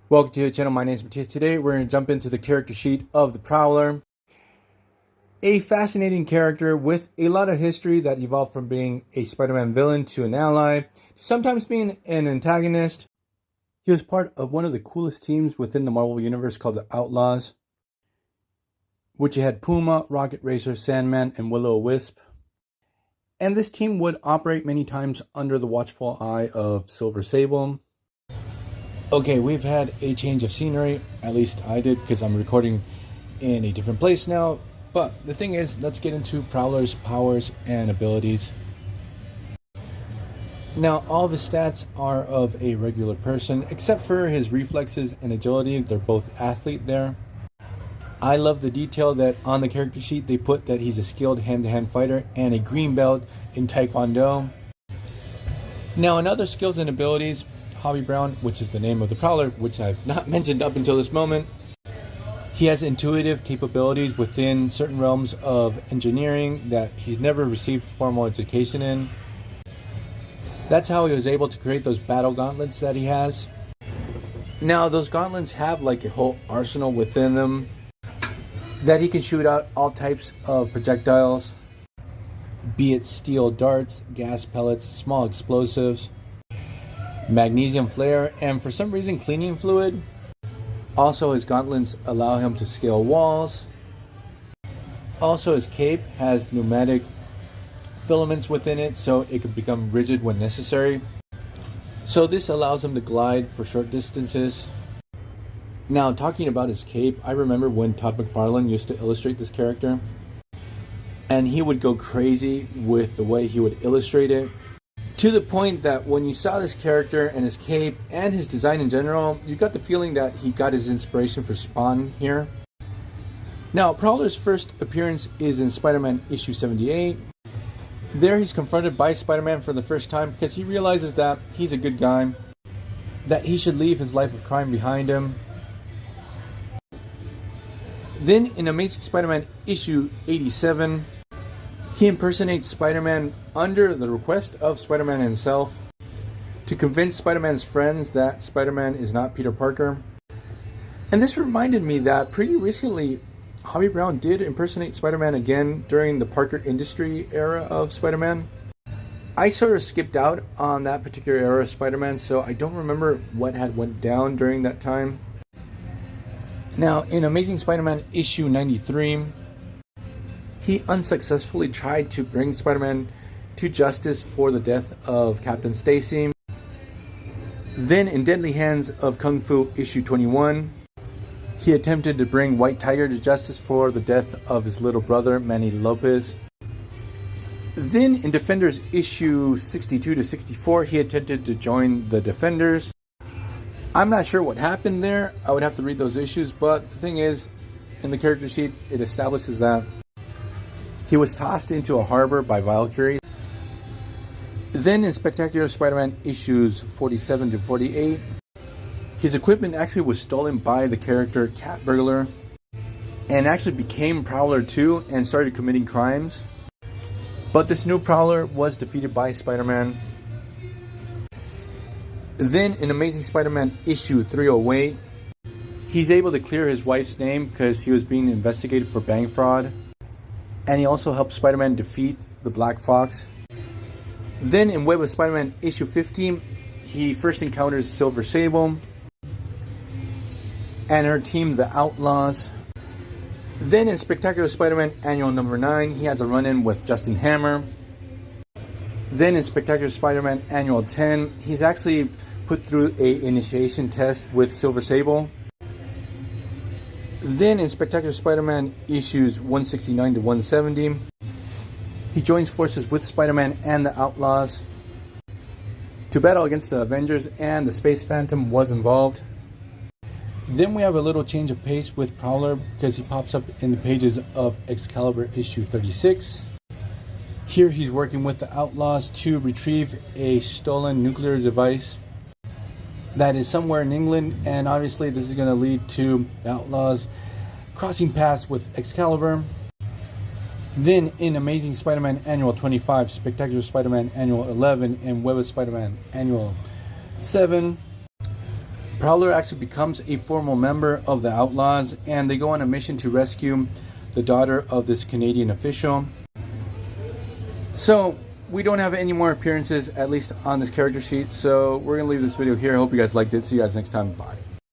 Welcome to the channel. My name is Matthias. Today we're going to jump into the character sheet of the Prowler. A fascinating character with a lot of history that evolved from being a Spider-Man villain to an ally, to sometimes being an antagonist. He was part of one of the coolest teams within the Marvel Universe called the Outlaws, which had Puma, Rocket Racer, Sandman, and Will-O-Wisp. And this team would operate many times under the watchful eye of Silver Sable. Okay, we've had a change of scenery, at least I did, because I'm recording in a different place now. But the thing is, let's get into Prowler's powers and abilities. Now, all of his stats are of a regular person, except for his reflexes and agility. They're both athlete there. I love the detail that on the character sheet they put that he's a skilled hand-to-hand fighter and a green belt in Taekwondo. Now, in other skills and abilities, Hobby Brown, which is the name of the Prowler, which I've not mentioned up until this moment. He has intuitive capabilities within certain realms of engineering that he's never received formal education in. That's how he was able to create those battle gauntlets that he has. Now, those gauntlets have like a whole arsenal within them that he can shoot out all types of projectiles, be it steel darts, gas pellets, small explosives, magnesium flare, and for some reason cleaning fluid. Also, his gauntlets allow him to scale walls. Also, his cape has pneumatic filaments within it, so it can become rigid when necessary. So this allows him to glide for short distances. Now, talking about his cape, I remember when Todd McFarlane used to illustrate this character, and he would go crazy with the way he would illustrate it, to the point that when you saw this character and his cape and his design in general, you got the feeling that he got his inspiration for Spawn here. Now, Prowler's first appearance is in Spider-Man issue 78. There he's confronted by Spider-Man for the first time because he realizes that he's a good guy, that he should leave his life of crime behind him. Then in Amazing Spider-Man issue 87, he impersonates Spider-Man under the request of Spider-Man himself to convince Spider-Man's friends that Spider-Man is not Peter Parker. And this reminded me that pretty recently, Hobby Brown did impersonate Spider-Man again during the Parker Industry era of Spider-Man. I sort of skipped out on that particular era of Spider-Man, so I don't remember what had went down during that time. Now, in Amazing Spider-Man issue 93, he unsuccessfully tried to bring Spider-Man to justice for the death of Captain Stacy. Then in Deadly Hands of Kung Fu issue 21, he attempted to bring White Tiger to justice for the death of his little brother, Manny Lopez. Then in Defenders issue 62 to 64, he attempted to join the Defenders. I'm not sure what happened there. I would have to read those issues, but the thing is, in the character sheet, it establishes that he was tossed into a harbor by Valkyrie. Then in Spectacular Spider-Man issues 47 to 48, his equipment actually was stolen by the character Cat Burglar and actually became Prowler too and started committing crimes. But this new Prowler was defeated by Spider-Man. Then in Amazing Spider-Man issue 308, he's able to clear his wife's name because he was being investigated for bank fraud. And he also helped Spider-Man defeat the Black Fox. Then in Web of Spider-Man issue 15, he first encounters Silver Sable and her team, the Outlaws. Then in Spectacular Spider-Man Annual number 9, he has a run-in with Justin Hammer. Then in Spectacular Spider-Man Annual 10, he's actually put through a initiation test with Silver Sable. Then in Spectacular Spider-Man issues 169 to 170, he joins forces with Spider-Man and the Outlaws to battle against the Avengers, and the Space Phantom was involved. Then we have a little change of pace with Prowler because he pops up in the pages of Excalibur issue 36. Here he's working with the Outlaws to retrieve a stolen nuclear device that is somewhere in England, and obviously this is going to lead to the Outlaws crossing paths with Excalibur. Then in Amazing Spider-Man Annual 25, Spectacular Spider-Man Annual 11, and Web of Spider-Man Annual 7, Prowler actually becomes a formal member of the Outlaws, and they go on a mission to rescue the daughter of this Canadian official. So we don't have any more appearances, at least on this character sheet, so we're going to leave this video here. I hope you guys liked it. See you guys next time. Bye.